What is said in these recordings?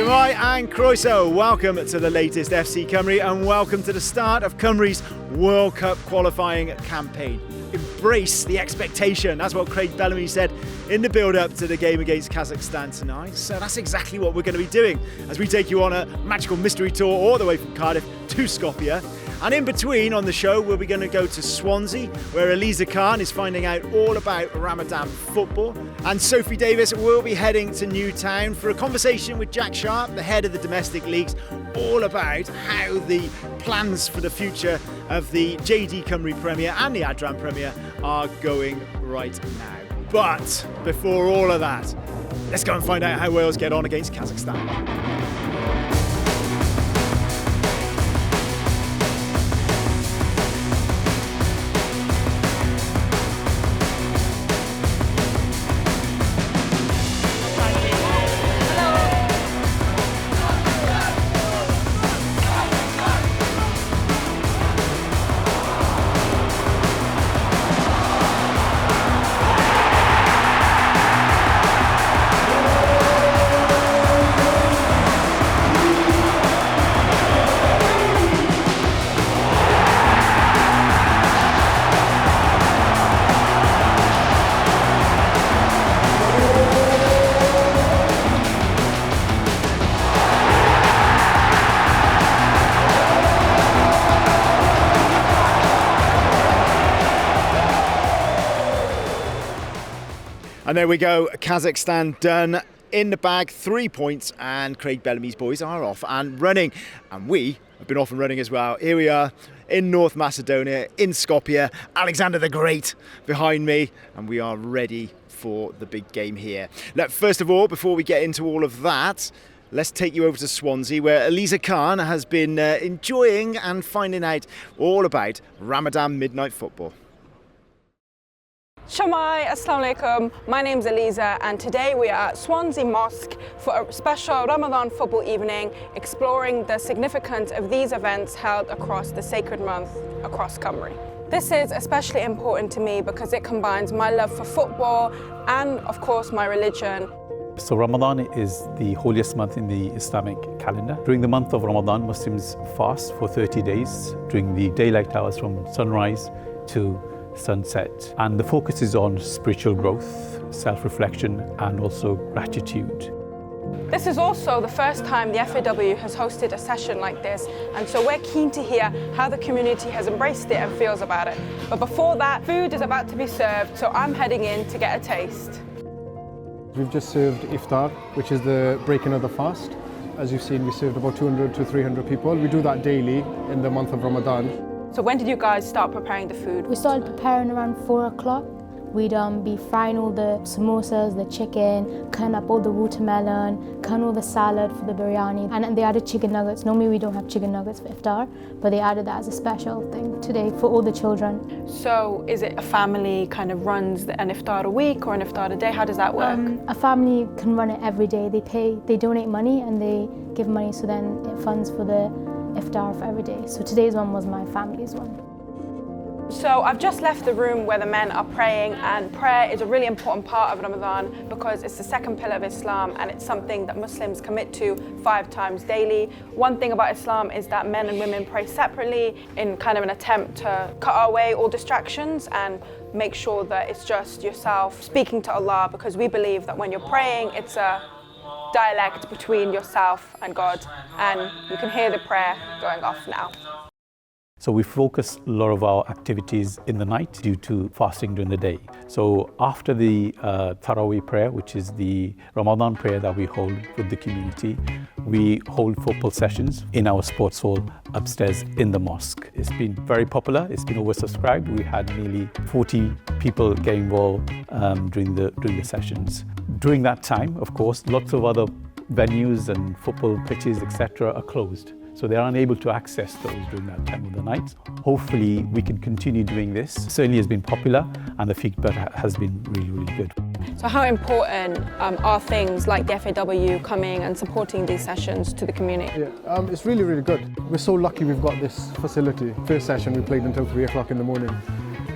Shemai and Croeso, welcome to the latest FC Cymru and welcome to the start of Cymru's World Cup qualifying campaign. Embrace the expectation, that's what Craig Bellamy said in the build-up to the game against Kazakhstan tonight. So that's exactly what we're going to be doing as we take you on a magical mystery tour all the way from Cardiff to Skopje. And in between on the show, we'll be going to go to Swansea, where Eliza Khan is finding out all about Ramadan football. And Sophie Davis will be heading to Newtown for a conversation with Jack Sharp, the head of the domestic leagues, all about how the plans for the future of the JD Cymru Premier and the Adran Premier are going right now. But before all of that, let's go and find out how Wales get on against Kazakhstan. And there we go, Kazakhstan done, in the bag, 3 points, and Craig Bellamy's boys are off and running. And we have been off and running as well. Here we are in North Macedonia, in Skopje, Alexander the Great behind me, and we are ready for the big game here. Now, first of all, before we get into all of that, let's take you over to Swansea, where Eliza Khan has been enjoying and finding out all about Ramadan midnight football. Shemai, Assalamu alaikum. My name's Eliza and today we are at Swansea Mosque for a special Ramadan football evening exploring the significance of these events held across the sacred month across Cymru. This is especially important to me because it combines my love for football and of course my religion. So Ramadan is the holiest month in the Islamic calendar. During the month of Ramadan, Muslims fast for 30 days during the daylight hours from sunrise to sunset, and the focus is on spiritual growth, self-reflection and also gratitude. This is also the first time the FAW has hosted a session like this, and so we're keen to hear how the community has embraced it and feels about it. But before that, food is about to be served, so I'm heading in to get a taste. We've just served iftar, which is the breaking of the fast. As you've seen, we served about 200 to 300 people. We do that daily in the month of Ramadan. So when did you guys start preparing the food? We started preparing around 4 o'clock. We'd be frying all the samosas, the chicken, cutting up all the watermelon, cutting all the salad for the biryani, and they added chicken nuggets. Normally we don't have chicken nuggets for iftar, but they added that as a special thing today for all the children. So is it a family kind of runs an iftar a week or an iftar a day? How does that work? A family can run it every day. They donate money and they give money, so then it funds for the iftar for every day. So today's one was my family's one. So I've just left the room where the men are praying, and prayer is a really important part of Ramadan because it's the second pillar of Islam and it's something that Muslims commit to 5 times daily. One thing about Islam is that men and women pray separately in kind of an attempt to cut away all distractions and make sure that it's just yourself speaking to Allah, because we believe that when you're praying it's a dialect between yourself and God, and you can hear the prayer going off now. So we focus a lot of our activities in the night due to fasting during the day. So after the Taraweeh prayer, which is the Ramadan prayer that we hold with the community, we hold football sessions in our sports hall upstairs in the mosque. It's been very popular, it's been oversubscribed. We had nearly 40 people get involved during the sessions. During that time, of course, lots of other venues and football pitches, etc. are closed. So they're unable to access those during that time of the night. Hopefully we can continue doing this. Certainly has been popular and the feedback has been really, really good. So how important are things like the FAW coming and supporting these sessions to the community? Yeah, it's really, really good. We're so lucky we've got this facility. First session we played until 3 o'clock in the morning.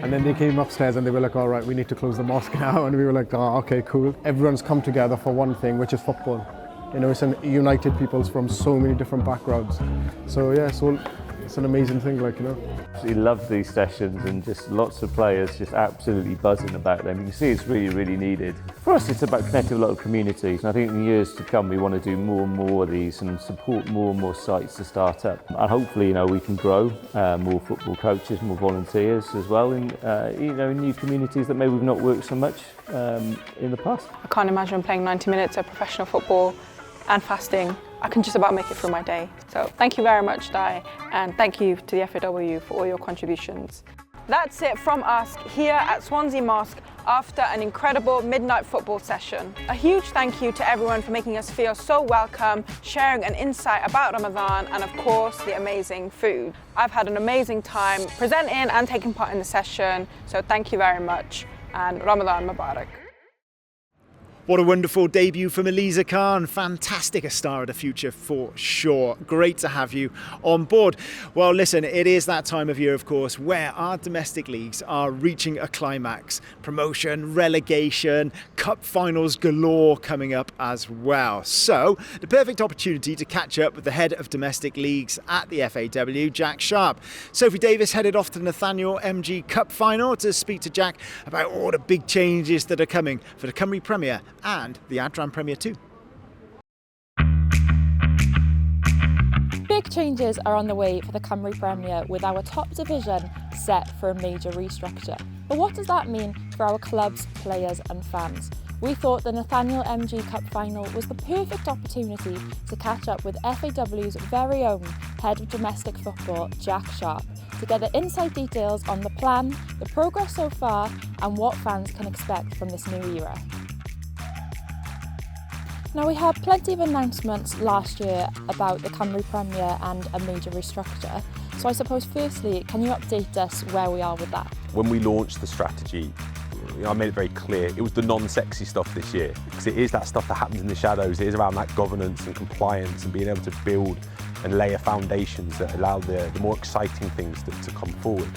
And then they came upstairs and they were like, all right, we need to close the mosque now. And we were like, oh, okay, cool. Everyone's come together for one thing, which is football. You know, it's an united peoples from so many different backgrounds. So yeah, so it's an amazing thing, like, you know. We love these sessions, and just lots of players just absolutely buzzing about them. You can see it's really, really needed. For us, it's about connecting with local communities, and I think in years to come we want to do more and more of these and support more and more sites to start up. And hopefully, you know, we can grow more football coaches, more volunteers as well, in you know, new communities that maybe we've not worked so much in the past. I can't imagine playing 90 minutes of professional football and fasting. I can just about make it through my day. So thank you very much, Di, and thank you to the FAW for all your contributions. That's it from us here at Swansea Mosque after an incredible midnight football session. A huge thank you to everyone for making us feel so welcome, sharing an insight about Ramadan, and of course the amazing food. I've had an amazing time presenting and taking part in the session, so thank you very much, and Ramadan Mubarak. What a wonderful debut from Eliza Khan. Fantastic, a star of the future for sure. Great to have you on board. Well, listen, it is that time of year, of course, where our domestic leagues are reaching a climax. Promotion, relegation, cup finals galore coming up as well. So, the perfect opportunity to catch up with the head of domestic leagues at the FAW, Jack Sharp. Sophie Davis headed off to the Nathaniel MG Cup Final to speak to Jack about all the big changes that are coming for the Cymru Premier and the Adran Premier too. Big changes are on the way for the Cymru Premier, with our top division set for a major restructure. But what does that mean for our clubs, players and fans? We thought the Nathaniel MG Cup Final was the perfect opportunity to catch up with FAW's very own head of domestic football, Jack Sharp, to get the inside details on the plan, the progress so far and what fans can expect from this new era. Now, we had plenty of announcements last year about the Cymru Premier and a major restructure. So I suppose firstly, can you update us where we are with that? When we launched the strategy, I made it very clear it was the non-sexy stuff this year, because it is that stuff that happens in the shadows. It is around that governance and compliance and being able to build and layer foundations that allow the more exciting things to come forward.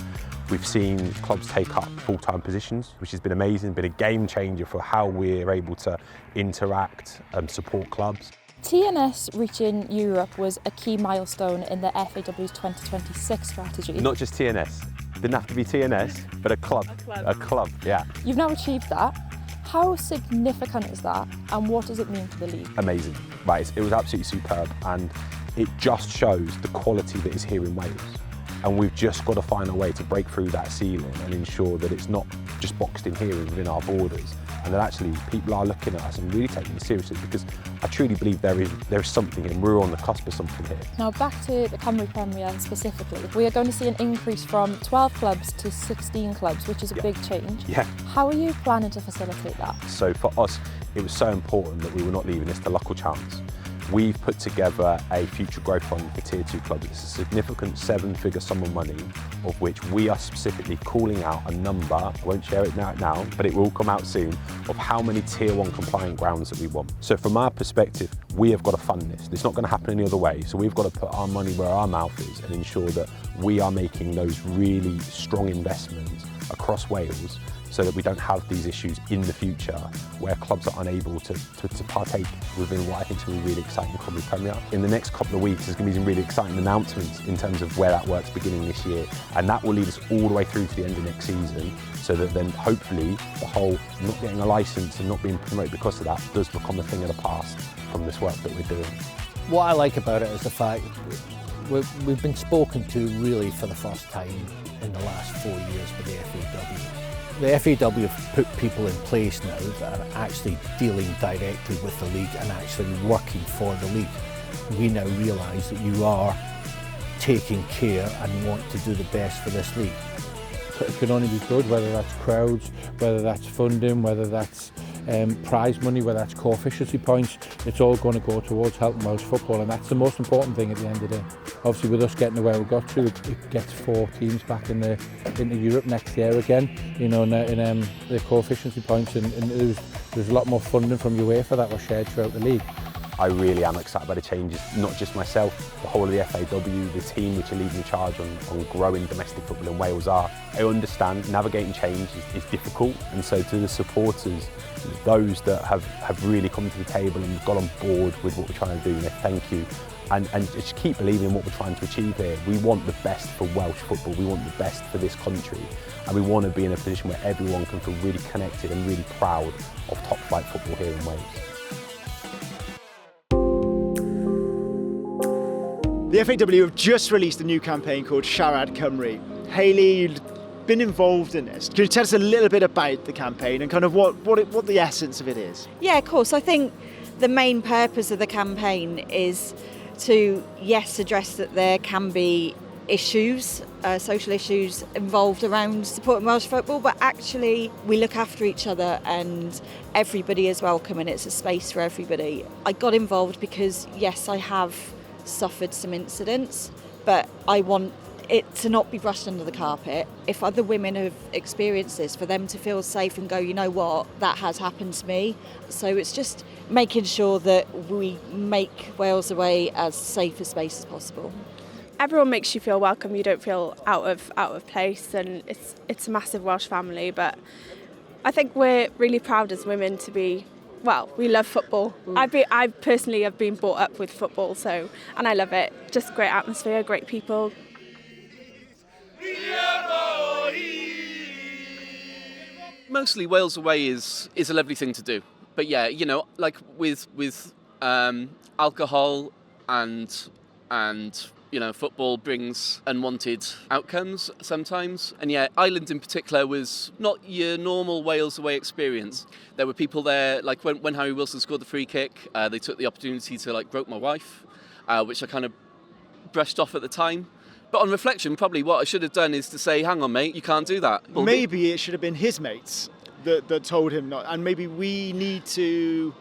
We've seen clubs take up full-time positions, which has been amazing, been a game changer for how we're able to interact and support clubs. TNS reaching Europe was a key milestone in the FAW's 2026 strategy. Not just TNS, didn't have to be TNS, but a club. A club, yeah. You've now achieved that. How significant is that, and what does it mean for the league? Amazing, right, it was absolutely superb, and it just shows the quality that is here in Wales. And we've just got to find a way to break through that ceiling and ensure that it's not just boxed in here within our borders, and that actually people are looking at us and really taking it seriously, because I truly believe there is something, and we're on the cusp of something here. Now back to the Cymru Premier specifically, we are going to see an increase from 12 clubs to 16 clubs, which is a big change. Yeah. How are you planning to facilitate that? So for us, it was so important that we were not leaving this to luck or chance. We've put together a future growth fund for Tier 2 clubs. It's a significant 7-figure sum of money, of which we are specifically calling out a number. I won't share it now, but it will come out soon, of how many Tier 1 compliant grounds that we want. So from our perspective, we have got to fund this. It's not going to happen any other way. So we've got to put our money where our mouth is and ensure that we are making those really strong investments across Wales, so that we don't have these issues in the future where clubs are unable to partake within what I think is going to be really exciting Cymru Premier. In the next couple of weeks, there's going to be some really exciting announcements in terms of where that works beginning this year, and that will lead us all the way through to the end of next season, so that then hopefully the whole not getting a licence and not being promoted because of that does become a thing of the past from this work that we're doing. What I like about it is the fact we've been spoken to really for the first time in the last 4 years with the FAW. The FAW have put people in place now that are actually dealing directly with the league and actually working for the league. We now realise that you are taking care and want to do the best for this league. It can only be good, whether that's crowds, whether that's funding, whether that's prize money, whether that's co-efficiency points. It's all going to go towards helping Welsh football, and that's the most important thing at the end of the day. Obviously, with us getting to where we got to, it gets 4 teams back into Europe next year again. You know, in the co-efficiency points, and there's a lot more funding from UEFA that was shared throughout the league. I really am excited by the changes, not just myself, the whole of the FAW, the team which are leading the charge on growing domestic football in Wales are. I understand navigating change is difficult, and so to the supporters, those that have really come to the table and got on board with what we're trying to do, thank you. And just keep believing in what we're trying to achieve here. We want the best for Welsh football, we want the best for this country, and we want to be in a position where everyone can feel really connected and really proud of top flight football here in Wales. The FAW have just released a new campaign called Siarad Cymru. Hayley, you've been involved in this. Can you tell us a little bit about the campaign and kind of what the essence of it is? Yeah, of course. I think the main purpose of the campaign is to, yes, address that there can be issues, social issues involved around supporting Welsh football, but actually we look after each other and everybody is welcome and it's a space for everybody. I got involved because, yes, I have suffered some incidents, but I want it to not be brushed under the carpet. If other women have experienced this, for them to feel safe and go, you know what, that has happened to me. So it's just making sure that we make Wales Away as safe a space as possible. Everyone makes you feel welcome. You don't feel out of place, and it's a massive Welsh family. But I think we're really proud as women to be. Well, we love football. I personally have been brought up with football, and I love it. Just great atmosphere, great people. Mostly Wales Away is a lovely thing to do. But yeah, you know, like with alcohol and you know, football brings unwanted outcomes sometimes. And yeah, Ireland in particular was not your normal Wales Away experience. There were people there, like when Harry Wilson scored the free kick, they took the opportunity to like grope my wife, which I kind of brushed off at the time. But on reflection, probably what I should have done is to say, hang on, mate, you can't do that. Maybe it should have been his mates that told him not, and maybe we need to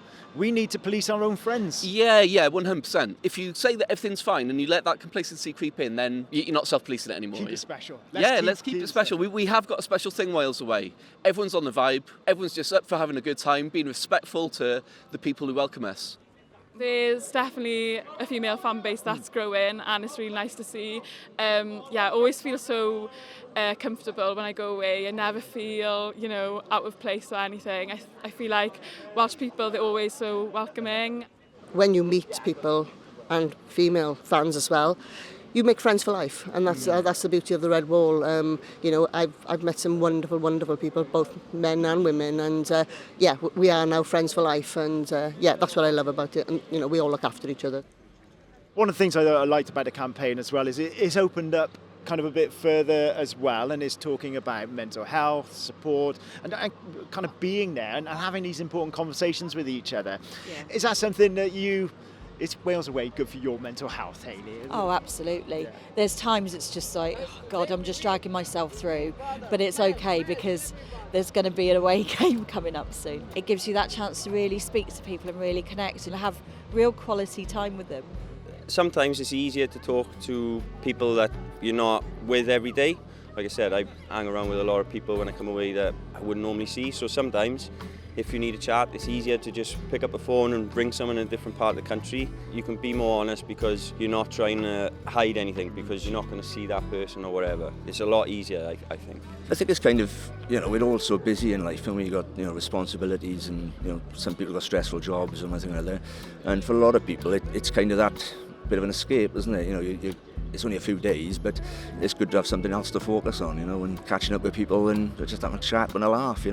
police our own friends. Yeah, 100%. If you say that everything's fine and you let that complacency creep in, then you're not self-policing it anymore. Keep it special. Let's keep it special. We have got a special thing Wales Away. Everyone's on the vibe. Everyone's just up for having a good time, being respectful to the people who welcome us. There's definitely a female fan base that's growing, and it's really nice to see. I always feel so comfortable when I go away. I never feel, out of place or anything. I feel like Welsh people, they're always so welcoming. When you meet people, and female fans as well, you make friends for life, and that's the beauty of the Red Wall. I've met some wonderful people, both men and women, and we are now friends for life, and that's what I love about it. And we all look after each other. One of the things I liked about the campaign as well is it's opened up kind of a bit further as well, and is talking about mental health, support, and kind of being there and having these important conversations with each other. Yeah. Is that something that is Wales Away good for your mental health, Hayley? Oh, absolutely. Yeah. There's times it's just like, oh God, I'm just dragging myself through, but it's okay because there's going to be an away game coming up soon. It gives you that chance to really speak to people and really connect and have real quality time with them. Sometimes it's easier to talk to people that you're not with every day. Like I said, I hang around with a lot of people when I come away that I wouldn't normally see, so sometimes if you need a chat, it's easier to just pick up a phone and bring someone in a different part of the country. You can be more honest because you're not trying to hide anything, because you're not going to see that person or whatever. It's a lot easier, I think. I think it's kind of, we're all so busy in life, and we've got, responsibilities, and, some people got stressful jobs and everything like that. And for a lot of people, it's kind of that bit of an escape, isn't it? It's only a few days, but it's good to have something else to focus on, and catching up with people and just having a chat and a laugh,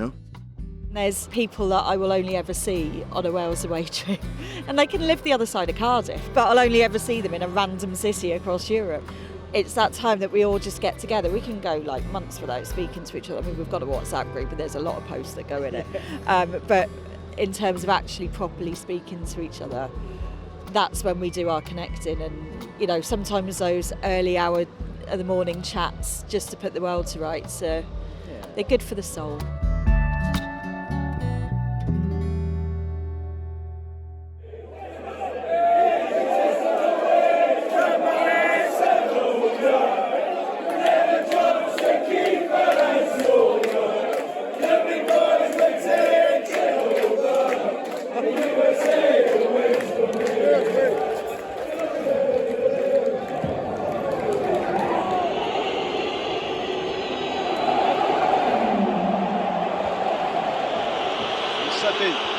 There's people that I will only ever see on a Wales Away trip, and they can live the other side of Cardiff, but I'll only ever see them in a random city across Europe. It's that time that we all just get together. We can go like months without speaking to each other. I mean, we've got a WhatsApp group, and there's a lot of posts that go in it. But in terms of actually properly speaking to each other, that's when we do our connecting. And, sometimes those early hour of the morning chats just to put the world to rights, they're good for the soul. Cymru.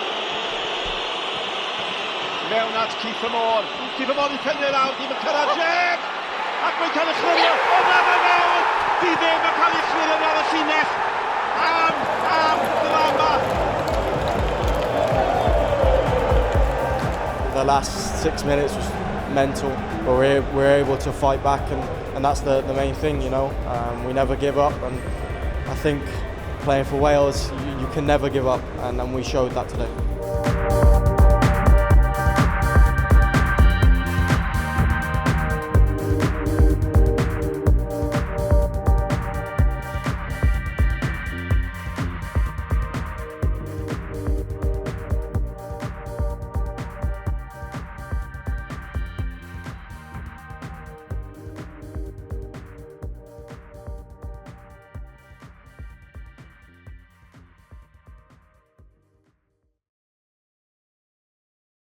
Mewn at Kiefer Moore i ffynnu lawr, ddim yn cyrraedd Jeg! Ac mae'n cael ei chwilio, o na mewn! Di ddim yn cael ei chwilio ar y llinell am drama! The last 6 minutes was mental, but we're able to fight back, and that's the main thing, you know. We never give up, and I think playing for Wales, you can never give up, and we showed that today.